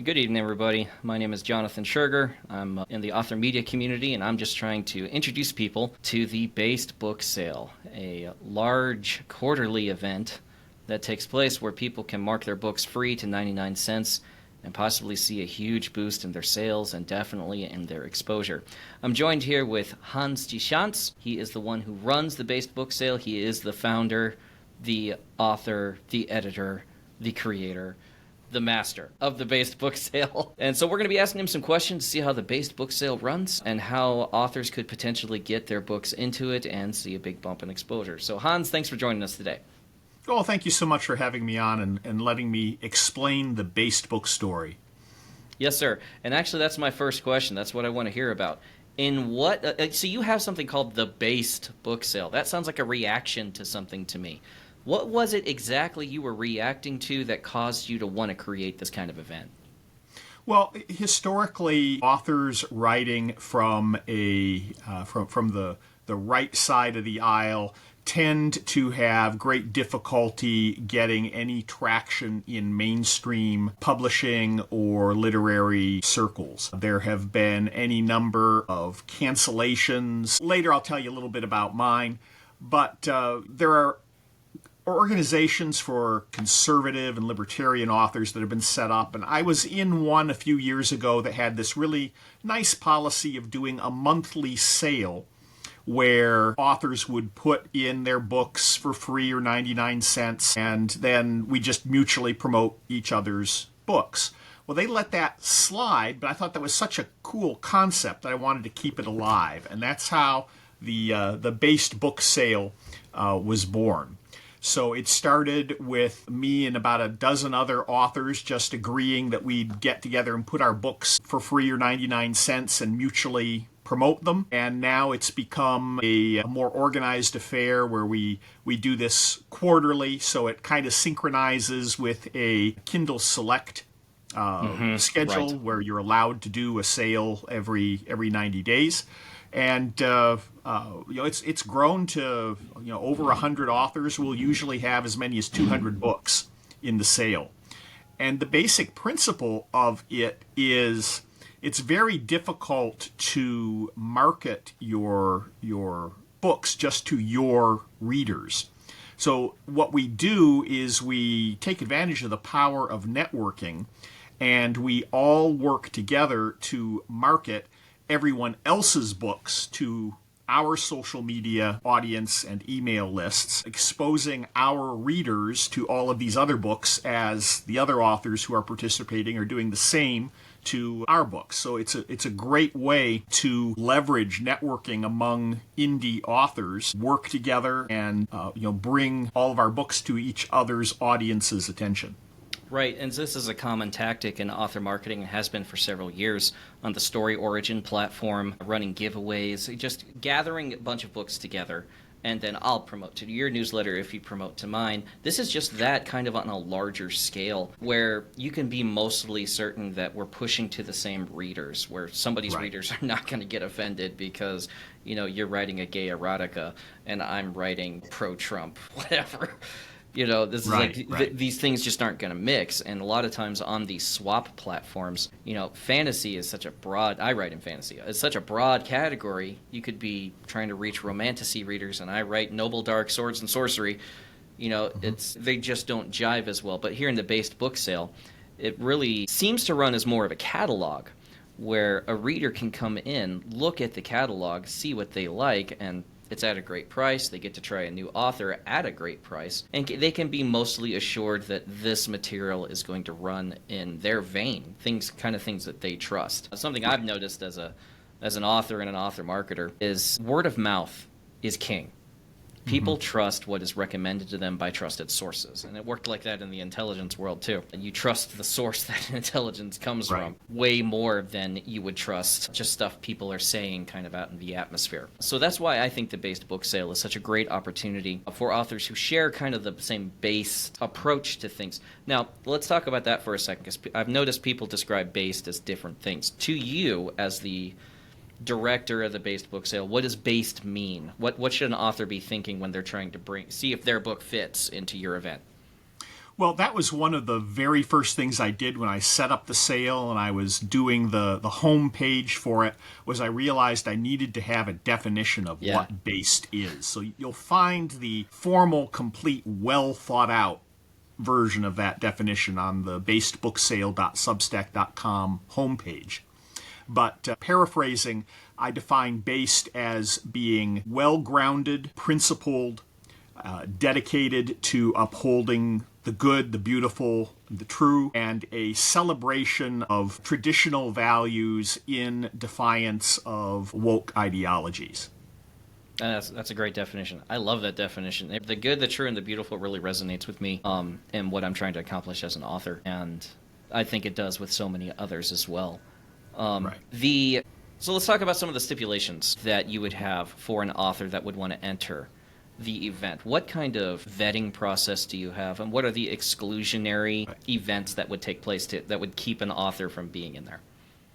Good evening, everybody. My name is Jonathan Scherger. I'm in the author media community, and I'm just trying to introduce people to the Based Book Sale, a large quarterly event that takes place where people can mark their books free to 99 cents and possibly see a huge boost in their sales and definitely in their exposure. I'm joined here with Schantz. He is the one who runs the Based Book Sale. He is the founder, the author, the editor, the creator, the master of the Based Book Sale. And so we're going to be asking him some questions to see how the Based Book Sale runs and how authors could potentially get their books into it and see a big bump in exposure. So Hans, thanks for joining us today. Oh, thank you so much for having me on and letting me explain the Based Book story. Yes, sir. And actually, that's my first question. That's what I want to hear about. In what? So you have something called the Based Book Sale. That sounds like a reaction to something to me. What was it exactly you were reacting to that caused you to want to create this kind of event? Well, historically, authors writing from from the right side of the aisle tend to have great difficulty getting any traction in mainstream publishing or literary circles. There have been any number of cancellations. Later, I'll tell you a little bit about mine, but there are organizations for conservative and libertarian authors that have been set up, and I was in one a few years ago that had this really nice policy of doing a monthly sale where authors would put in their books for free or 99 cents, and then we just mutually promote each other's books. Well, they let that slide, but I thought that was such a cool concept that I wanted to keep it alive, and that's how the Based Book Sale was born. So it started with me and about a dozen other authors just agreeing that we'd get together and put our books for free or 99 cents and mutually promote them. And now it's become a more organized affair where we do this quarterly, so it kind of synchronizes with a Kindle Select schedule, right, where you're allowed to do a sale every 90 days. And it's grown to over 100 authors. Will usually have as many as 200 books in the sale. And the basic principle of it is it's very difficult to market your books just to your readers. So what we do is we take advantage of the power of networking, and we all work together to market everyone else's books to our social media audience and email lists, exposing our readers to all of these other books as the other authors who are participating are doing the same to our books. So it's a great way to leverage networking among indie authors, work together, and bring all of our books to each other's audience's attention. Right, and this is a common tactic in author marketing and has been for several years on the Story Origin platform, running giveaways, just gathering a bunch of books together, and then I'll promote to your newsletter if you promote to mine. This is just that kind of on a larger scale where you can be mostly certain that we're pushing to the same readers, where somebody's readers are not going to get offended because, you're writing a gay erotica and I'm writing pro-Trump, whatever. This is these things just aren't going to mix. And a lot of times on these swap platforms, fantasy is such a broad, I write in fantasy, it's such a broad category. You could be trying to reach romantasy readers, and I write noble, dark swords and sorcery. They just don't jive as well. But here in the Based Book Sale, it really seems to run as more of a catalog where a reader can come in, look at the catalog, see what they like, and it's at a great price. They get to try a new author at a great price, and they can be mostly assured that this material is going to run in their vein, things that they trust. Something I've noticed as an author and an author marketer is word of mouth is king. People trust what is recommended to them by trusted sources. And it worked like that in the intelligence world, too. And you trust the source that intelligence comes from way more than you would trust just stuff people are saying kind of out in the atmosphere. So that's why I think the Based Book Sale is such a great opportunity for authors who share kind of the same based approach to things. Now, let's talk about that for a second, because I've noticed people describe based as different things. To you, as the director of the Based Book Sale, what does based mean? What should an author be thinking when they're trying to see if their book fits into your event? Well, that was one of the very first things I did when I set up the sale and I was doing the home page for it, was I realized I needed to have a definition of Yeah. what based is. So you'll find the formal, complete, well thought out version of that definition on the basedbooksale.substack.com homepage. But paraphrasing, I define based as being well-grounded, principled, dedicated to upholding the good, the beautiful, the true, and a celebration of traditional values in defiance of woke ideologies. That's a great definition. I love that definition. The good, the true, and the beautiful really resonates with me and what I'm trying to accomplish as an author. And I think it does with so many others as well. Right. So let's talk about some of the stipulations that you would have for an author that would want to enter the event. What kind of vetting process do you have, and what are the exclusionary events that would take place that would keep an author from being in there?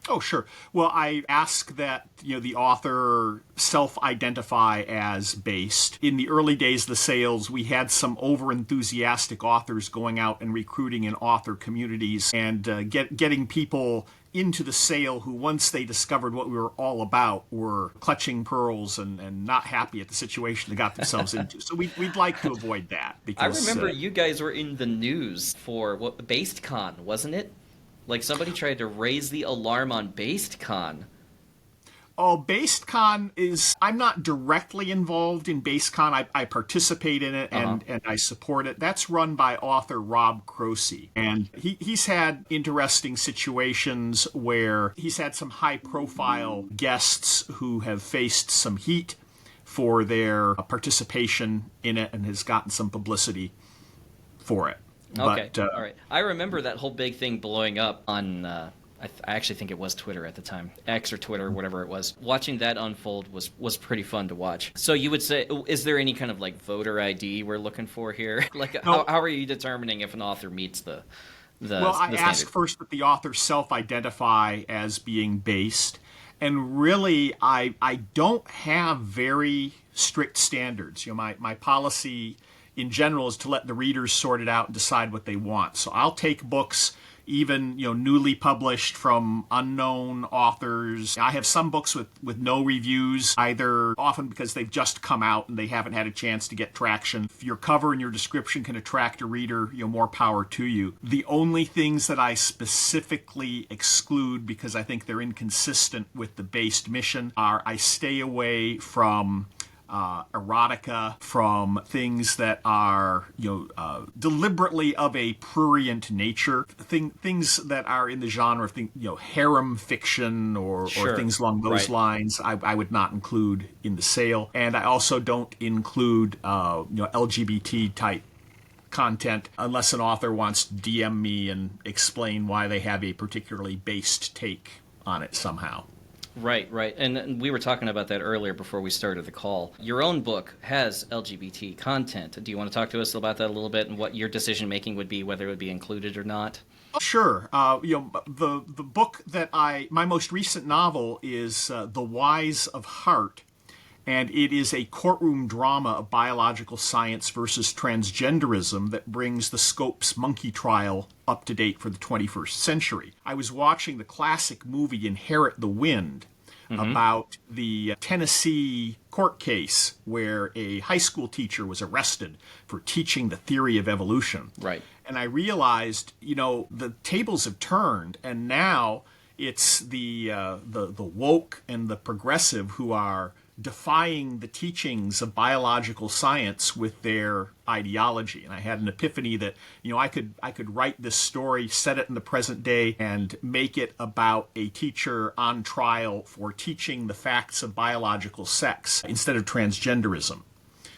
Oh, sure. Well, I ask that the author self-identify as based. In the early days of the sales, we had some over-enthusiastic authors going out and recruiting in author communities and getting people into the sale who, once they discovered what we were all about, were clutching pearls and not happy at the situation they got themselves into. So we'd like to avoid that. I Because remember you guys were in the news for BasedCon, wasn't it? Like somebody tried to raise the alarm on BasedCon. Oh, BasedCon is... I'm not directly involved in BasedCon. I participate in it and I support it. That's run by author Rob Croce. And he's had interesting situations where he's had some high-profile guests who have faced some heat for their participation in it and has gotten some publicity for it. Okay, But, all right. I remember that whole big thing blowing up on... I actually think it was Twitter at the time, X or Twitter, whatever it was. Watching that unfold was pretty fun to watch. So you would say, is there any kind of like voter ID we're looking for here? Like, No. how are you determining if an author meets the Well, I the ask standard? first that the author self-identify as being based. And really, I don't have very strict standards. My policy in general is to let the readers sort it out and decide what they want. So I'll take books, even newly published from unknown authors. I have some books with no reviews, either often because they've just come out and they haven't had a chance to get traction. If your cover and your description can attract a reader, more power to you. The only things that I specifically exclude, because I think they're inconsistent with the based mission, are I stay away from erotica, from things that are deliberately of a prurient nature, things that are in the genre of harem fiction or Sure. things along those Right. lines. I would not include in the sale, and I also don't include LGBT type content unless an author wants to DM me and explain why they have a particularly based take on it somehow. Right. And we were talking about that earlier before we started the call. Your own book has LGBT content. Do you want to talk to us about that a little bit and what your decision making would be, whether it would be included or not? Sure. The book that my most recent novel is The Whys of Heart, and it is a courtroom drama of biological science versus transgenderism that brings the Scopes monkey trial up to date for the 21st century. I was watching the classic movie Inherit the Wind about the Tennessee court case where a high school teacher was arrested for teaching the theory of evolution. Right. And I realized, the tables have turned, and now it's the woke and the progressive who are defying the teachings of biological science with their ideology. And I had an epiphany that I could write this story, set it in the present day, and make it about a teacher on trial for teaching the facts of biological sex instead of transgenderism.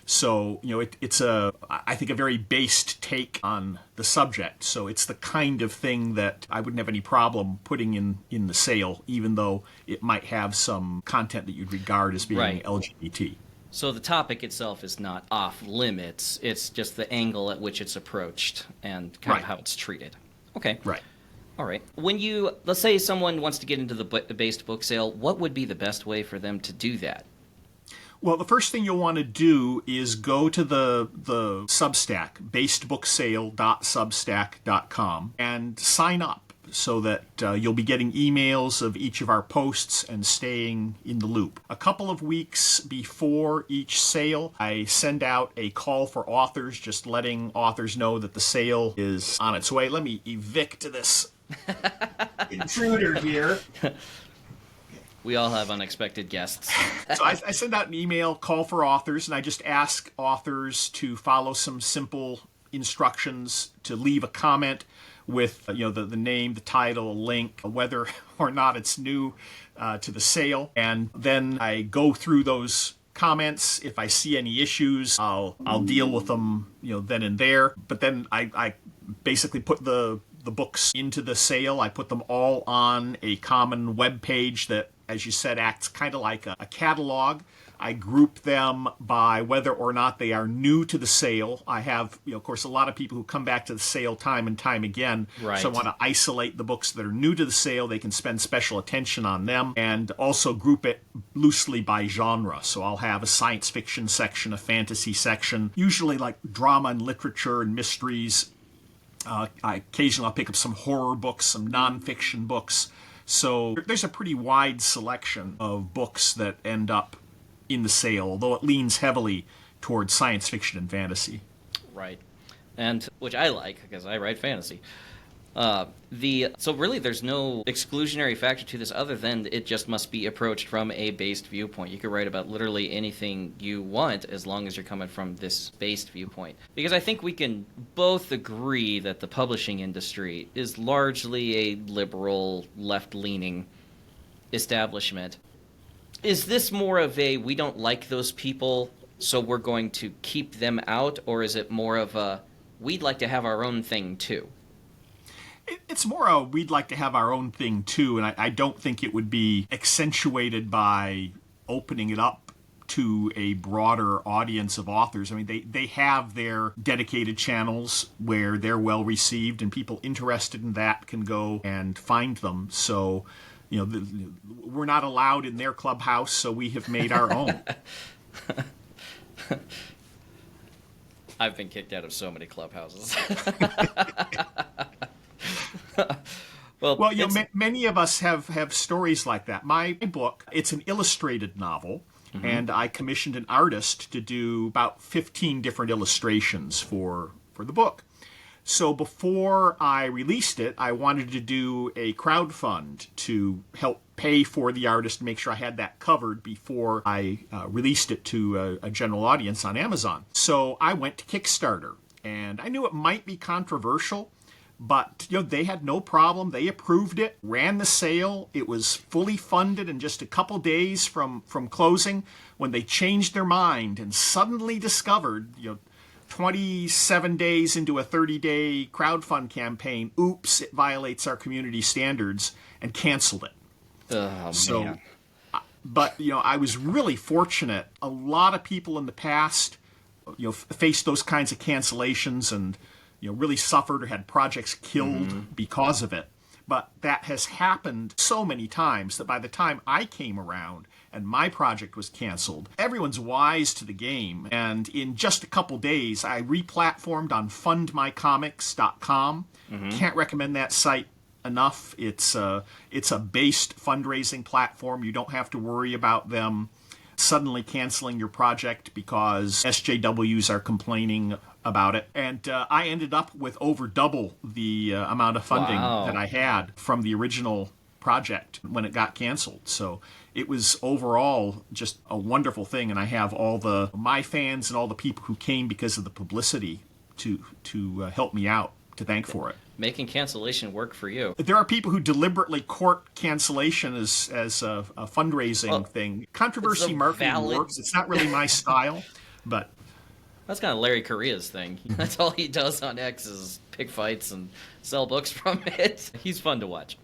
So, it's I think, a very based take on the subject. So it's the kind of thing that I wouldn't have any problem putting in the sale, even though it might have some content that you'd regard as being Right. LGBT. So the topic itself is not off limits. It's just the angle at which it's approached and kind of Right. how it's treated. Okay. Right. All right. Let's say someone wants to get into the based book sale, what would be the best way for them to do that? Well, the first thing you'll want to do is go to the Substack, basedbooksale.substack.com, and sign up so that you'll be getting emails of each of our posts and staying in the loop. A couple of weeks before each sale, I send out a call for authors, just letting authors know that the sale is on its way. Let me evict this intruder here. We all have unexpected guests. So I send out an email call for authors, and I just ask authors to follow some simple instructions, to leave a comment with the name, the title, a link, whether or not it's new to the sale, and then I go through those comments. If I see any issues, I'll deal with them then and there. But then I basically put the books into the sale. I put them all on a common web page that, as you said, acts kind of like a catalog. I group them by whether or not they are new to the sale. I have, of course, a lot of people who come back to the sale time and time again. Right. So I want to isolate the books that are new to the sale. They can spend special attention on them, and also group it loosely by genre. So I'll have a science fiction section, a fantasy section, usually like drama and literature and mysteries. Occasionally I'll pick up some horror books, some nonfiction books. So there's a pretty wide selection of books that end up in the sale, although it leans heavily towards science fiction and fantasy. Right. And which I like, because I write fantasy. So really there's no exclusionary factor to this other than it just must be approached from a based viewpoint. You could write about literally anything you want as long as you're coming from this based viewpoint. Because I think we can both agree that the publishing industry is largely a liberal, left-leaning establishment. Is this more of a, we don't like those people, so we're going to keep them out, or is it more of a, we'd like to have our own thing too? It's more a, we'd like to have our own thing too, and I don't think it would be accentuated by opening it up to a broader audience of authors. I mean, they have their dedicated channels where they're well received, and people interested in that can go and find them. So, we're not allowed in their clubhouse, so we have made our own. I've been kicked out of so many clubhouses. Well, many of us have stories like that. My book, it's an illustrated novel, and I commissioned an artist to do about 15 different illustrations for the book. So before I released it, I wanted to do a crowdfund to help pay for the artist and make sure I had that covered before I released it to a general audience on Amazon. So I went to Kickstarter, and I knew it might be controversial, but they had no problem. They approved it, ran the sale. It was fully funded in just a couple days from closing, when they changed their mind and suddenly discovered, 27 days into a 30-day crowdfund campaign, oops, it violates our community standards, and canceled it. Oh, man. But, I was really fortunate. A lot of people in the past, faced those kinds of cancellations and, really suffered or had projects killed because of it. But that has happened so many times that by the time I came around and my project was canceled, everyone's wise to the game. And in just a couple days, I replatformed on fundmycomics.com. Can't recommend that site enough. It's a based fundraising platform. You don't have to worry about them suddenly canceling your project because SJWs are complaining about it. And I ended up with over double the amount of funding that I had from the original project when it got canceled. So it was overall just a wonderful thing, and I have all my fans and all the people who came because of the publicity to help me out to thank for it. Making cancellation work for you. There are people who deliberately court cancellation as a fundraising thing. Controversy marketing works. It's not really my style, but that's kind of Larry Correa's thing. That's all he does on X is pick fights and sell books from it. He's fun to watch.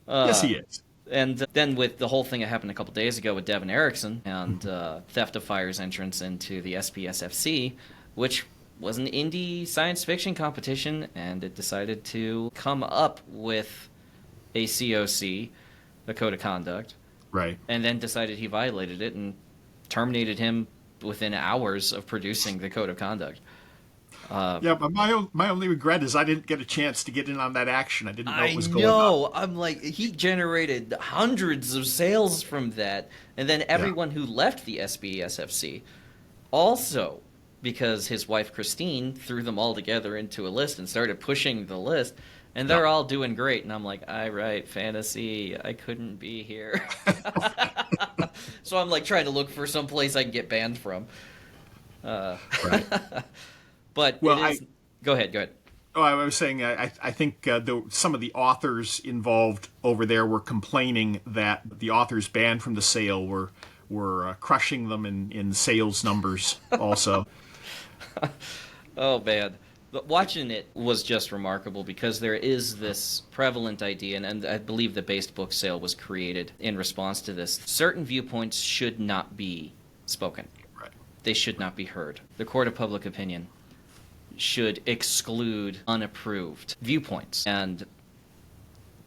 Yes, he is. And then with the whole thing that happened a couple days ago with Devin Erickson and Theft of Fire's entrance into the SPSFC, which was an indie science fiction competition, and it decided to come up with a COC, a code of conduct. Right. And then decided he violated it and terminated him within hours of producing the code of conduct. Yeah, but my only regret is I didn't get a chance to get in on that action. I didn't know it I was going on. know. I'm like, he generated hundreds of sales from that. And then Yeah. everyone who left the SBSFC also, because his wife Christine threw them all together into a list and started pushing the list. And they're Yeah. all doing great. And I'm like, I write fantasy. I couldn't be here. So I'm like trying to look for some place I can get banned from. Right. But Well, it is. Go ahead. Go ahead. Oh, I was saying, I think some of the authors involved over there were complaining that the authors banned from the sale were crushing them in sales numbers also. Oh man. But watching it was just remarkable because there is this prevalent idea, and I believe the based book sale was created in response to this. Certain viewpoints should not be spoken. Right. They should not be heard. The court of public opinion should exclude unapproved viewpoints. And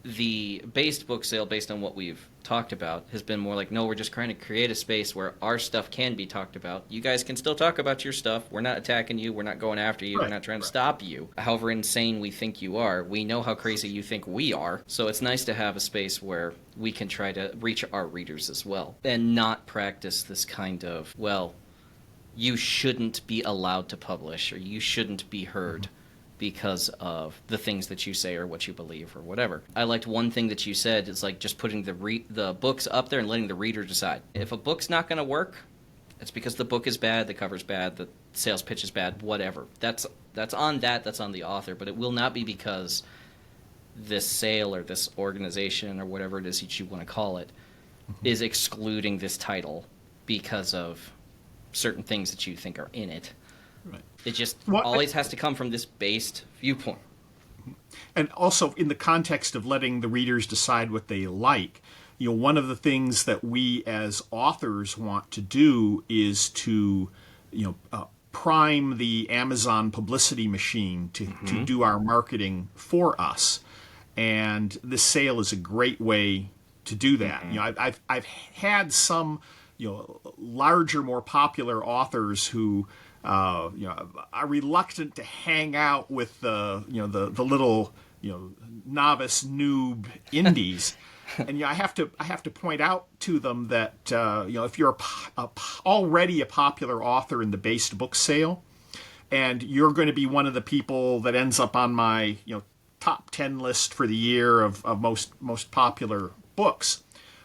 the based book sale, based on what we've talked about, has been more like, no, we're just trying to create a space where our stuff can be talked about. You guys can still talk about your stuff. We're not attacking you. We're not going after you. Right. We're not trying to stop you. However insane we think you are, we know how crazy you think we are. So it's nice to have a space where we can try to reach our readers as well and not practice this kind of, well, you shouldn't be allowed to publish or you shouldn't be heard because of the things that you say or what you believe or whatever. I liked one thing that you said is like just putting the books up there and letting the reader decide. If a book's not going to work, it's because the book is bad, the cover's bad, the sales pitch is bad, whatever. That's on the author, but it will not be because this sale or this organization or whatever it is that you want to call it is excluding this title because of certain things that you think are in it. Right. It just Well, always has to come from this based viewpoint. And also in the context of letting the readers decide what they like, one of the things that we as authors want to do is to, prime the Amazon publicity machine to do our marketing for us. And this sale is a great way to do that. I've had some, larger, more popular authors who are reluctant to hang out with the little novice noob indies, and I have to point out to them that if you're already a popular author in the based book sale, and you're going to be one of the people that ends up on my top 10 list for the year of most popular books,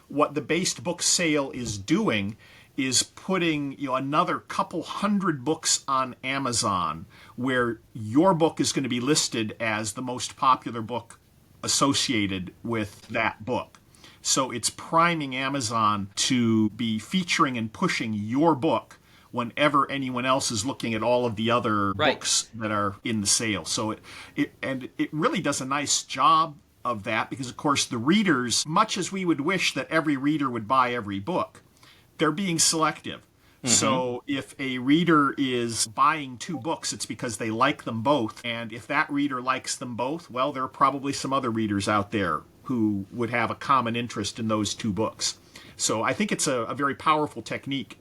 what the based book sale is doing is putting another couple hundred books on Amazon where your book is going to be listed as the most popular book associated with that book. So it's priming Amazon to be featuring and pushing your book whenever anyone else is looking at all of the other books that are in the sale. So it really does a nice job of that because, of course, the readers, much as we would wish that every reader would buy every book, they're being selective. Mm-hmm. So if a reader is buying two books, it's because they like them both. And if that reader likes them both, well, there are probably some other readers out there who would have a common interest in those two books. So I think it's a very powerful technique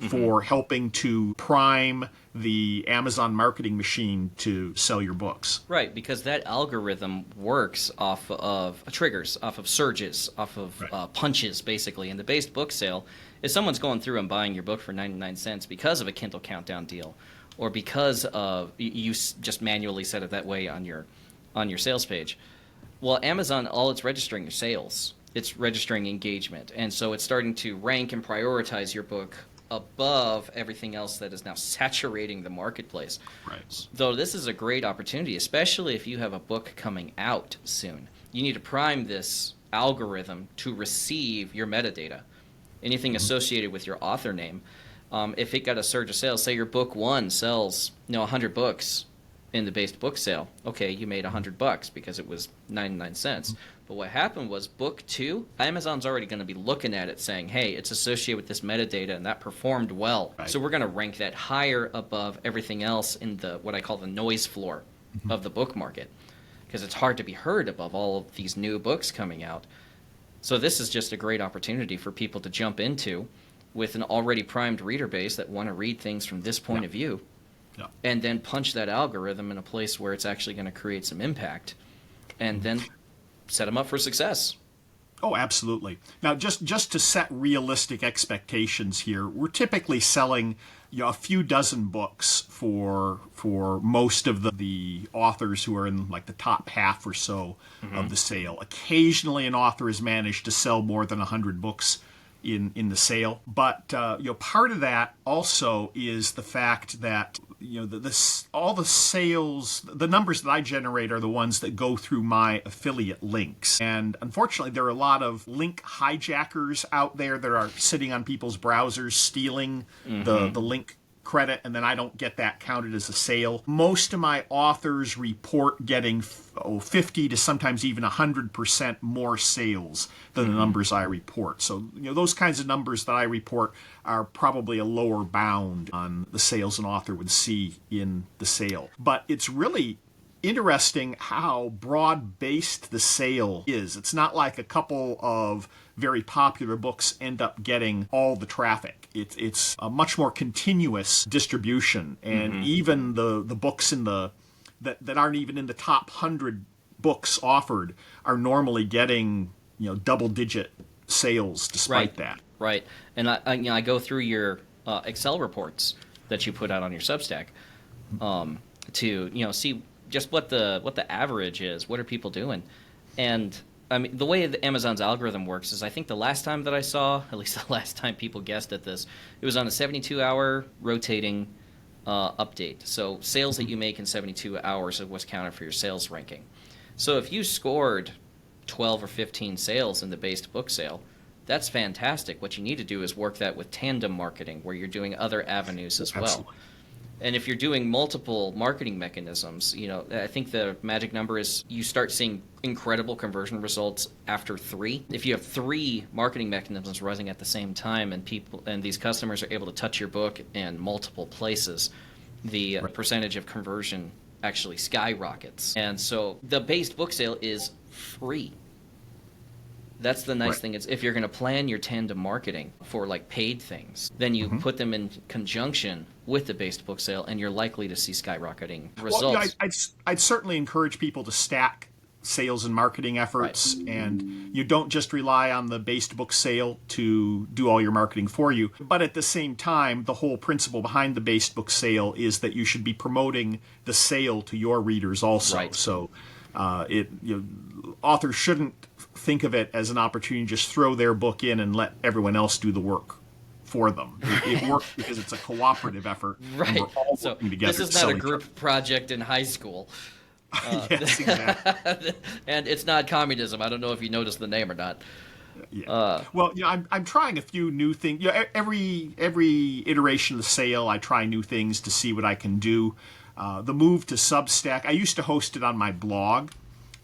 for helping to prime the Amazon marketing machine to sell your books. Right, because that algorithm works off of triggers, off of surges, off of punches, basically. And the based book sale, if someone's going through and buying your book for 99 cents because of a Kindle Countdown deal, or because of you just manually set it that way on your sales page, well, Amazon, all it's registering is sales. It's registering engagement. And so it's starting to rank and prioritize your book above everything else that is now saturating the marketplace. Right. Though this is a great opportunity, especially if you have a book coming out soon. You need to prime this algorithm to receive your metadata, anything associated with your author name. If it got a surge of sales, say your book one sells 100 books in the based book sale. Okay, you made $100 because it was 99 cents. But what happened was book two, Amazon's already going to be looking at it saying, hey, it's associated with this metadata and that performed well. Right. So we're going to rank that higher above everything else in the what I call the noise floor of the book market, because it's hard to be heard above all of these new books coming out. So this is just a great opportunity for people to jump into with an already primed reader base that want to read things from this point Yeah. of view, Yeah. and then punch that algorithm in a place where it's actually going to create some impact, and then set them up for success. Oh, absolutely. Now, just to set realistic expectations here, we're typically selling a few dozen books for most of the authors who are in like the top half or so of the sale. Occasionally, an author has managed to sell more than 100 books in the sale, but part of that also is the fact that all the sales, the numbers that I generate are the ones that go through my affiliate links. And unfortunately, there are a lot of link hijackers out there that are sitting on people's browsers stealing the link credit, and then I don't get that counted as a sale. Most of my authors report getting 50 to sometimes even 100% more sales than the numbers I report. So, those kinds of numbers that I report are probably a lower bound on the sales an author would see in the sale. But it's really interesting how broad-based the sale is. It's not like a couple of very popular books end up getting all the traffic. It's a much more continuous distribution, and even the books in that aren't even in the top 100 books offered are normally getting double-digit sales despite that. Right. And I go through your Excel reports that you put out on your Substack to see just what the average is. What are people doing? And I mean, the way Amazon's algorithm works is, I think the last time that I saw, at least the last time people guessed at this, it was on a 72-hour rotating update. So sales that you make in 72 hours is what's counted for your sales ranking. So if you scored 12 or 15 sales in the based book sale, that's fantastic. What you need to do is work that with tandem marketing, where you're doing other avenues as well. Absolutely. And if you're doing multiple marketing mechanisms, I think the magic number is you start seeing incredible conversion results after 3. If you have 3 marketing mechanisms running at the same time, and these customers are able to touch your book in multiple places, the percentage of conversion actually skyrockets. And so the based book sale is free. That's the nice thing. Is if you're going to plan your tandem marketing for like paid things, then you put them in conjunction with the based book sale, and you're likely to see skyrocketing results. Well, I'd certainly encourage people to stack sales and marketing efforts, and you don't just rely on the based book sale to do all your marketing for you. But at the same time, the whole principle behind the based book sale is that you should be promoting the sale to your readers also. Right. So authors shouldn't think of it as an opportunity to just throw their book in and let everyone else do the work for them. It works because it's a cooperative effort. Right. And we're all So working together. this is not a group project in high school. Yes, exactly. And it's not communism. I don't know if you noticed the name or not. Yeah. I'm trying a few new things. Every iteration of the sale, I try new things to see what I can do. The move to Substack, I used to host it on my blog,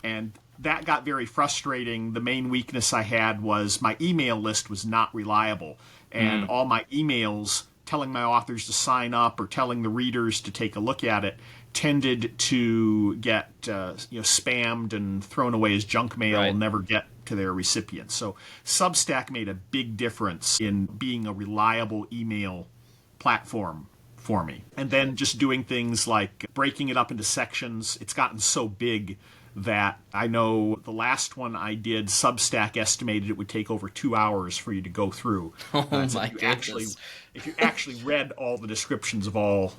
and that got very frustrating. The main weakness I had was my email list was not reliable, and all my emails telling my authors to sign up or telling the readers to take a look at it tended to get spammed and thrown away as junk mail and never get to their recipients. So Substack made a big difference in being a reliable email platform for me. And then just doing things like breaking it up into sections. It's gotten so big that I know the last one I did, Substack estimated it would take over 2 hours for you to go through. Oh my goodness. If you actually read all the descriptions of all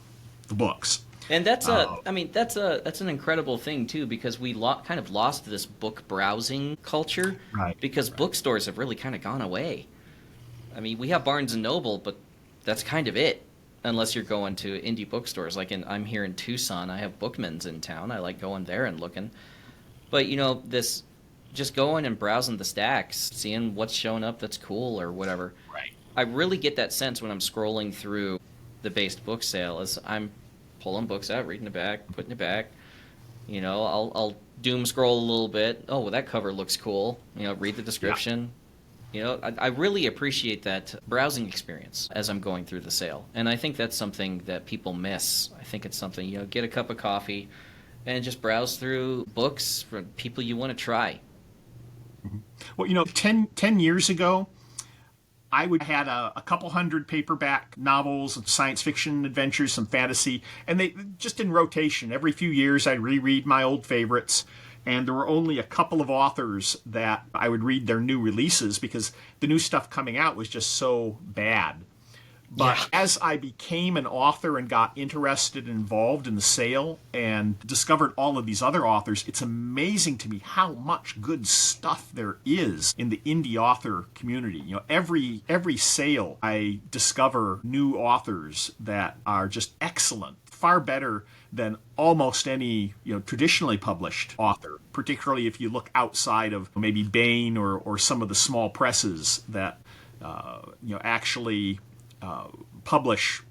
the books. And that's an incredible thing too, because we kind of lost this book browsing culture, because bookstores have really kind of gone away. I mean, we have Barnes and Noble, but that's kind of it, unless you're going to indie bookstores. Like I'm here in Tucson, I have Bookman's in town. I like going there and looking. But this just going and browsing the stacks, seeing what's showing up that's cool or whatever. Right. I really get that sense when I'm scrolling through the based book sale, as I'm pulling books out, reading it back, putting it back. I'll doom scroll a little bit. Oh, well, that cover looks cool. Read the description. Yeah. I really appreciate that browsing experience as I'm going through the sale. And I think that's something that people miss. I think it's something, get a cup of coffee and just browse through books from people you want to try. Well, 10 years ago, I would had a couple hundred paperback novels, science fiction adventures, some fantasy, and they just in rotation. Every few years, I'd reread my old favorites. And there were only a couple of authors that I would read their new releases because the new stuff coming out was just so bad. But Yeah. as I became an author and got interested and involved in the sale and discovered all of these other authors, it's amazing to me how much good stuff there is in the indie author community. You know, every sale I discover new authors that are just excellent, far better than almost any, you know, traditionally published author, particularly if you look outside of maybe Bain or some of the small presses that actually publish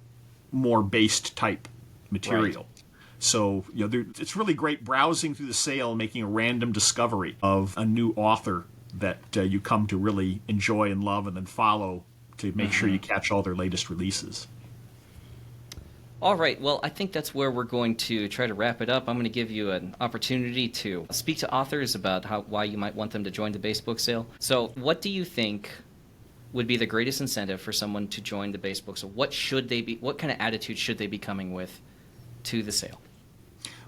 more based type material. Right. So, you know, it's really great browsing through the sale and making a random discovery of a new author that you come to really enjoy and love and then follow to make sure you catch all their latest releases. All right, well, I think that's where we're going to try to wrap it up. I'm going to give you an opportunity to speak to authors about why you might want them to join the base book sale. So what do you think would be the greatest incentive for someone to join the base book sale? What kind of attitude should they be coming with to the sale?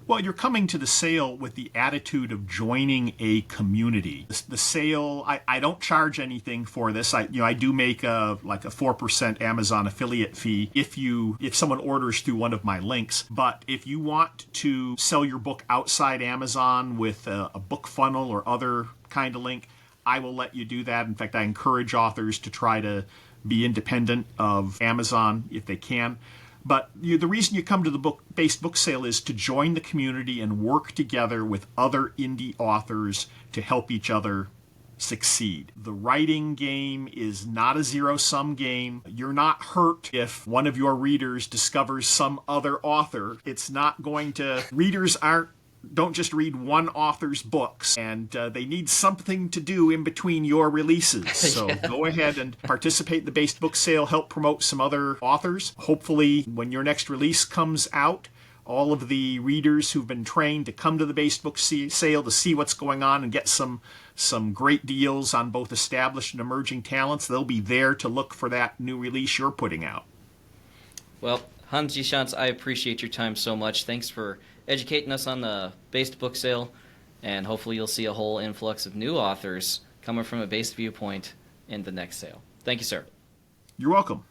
Well, you're coming to the sale with the attitude of joining a community. The sale, I don't charge anything for this. I do make a 4% Amazon affiliate fee if someone orders through one of my links. But if you want to sell your book outside Amazon with a book funnel or other kind of link, I will let you do that. In fact, I encourage authors to try to be independent of Amazon if they can. But the reason you come to the based book sale is to join the community and work together with other indie authors to help each other succeed. The writing game is not a zero-sum game. You're not hurt if one of your readers discovers some other author. It's not going to... Readers don't just read one author's books, and they need something to do in between your releases. So Go ahead and participate in the based book sale, help promote some other authors. Hopefully, when your next release comes out, all of the readers who've been trained to come to the based book sale to see what's going on and get some great deals on both established and emerging talents, they'll be there to look for that new release you're putting out. Well, Hans G. Schantz, I appreciate your time so much. Thanks for educating us on the based book sale, and hopefully you'll see a whole influx of new authors coming from a based viewpoint in the next sale. Thank you, sir. You're welcome.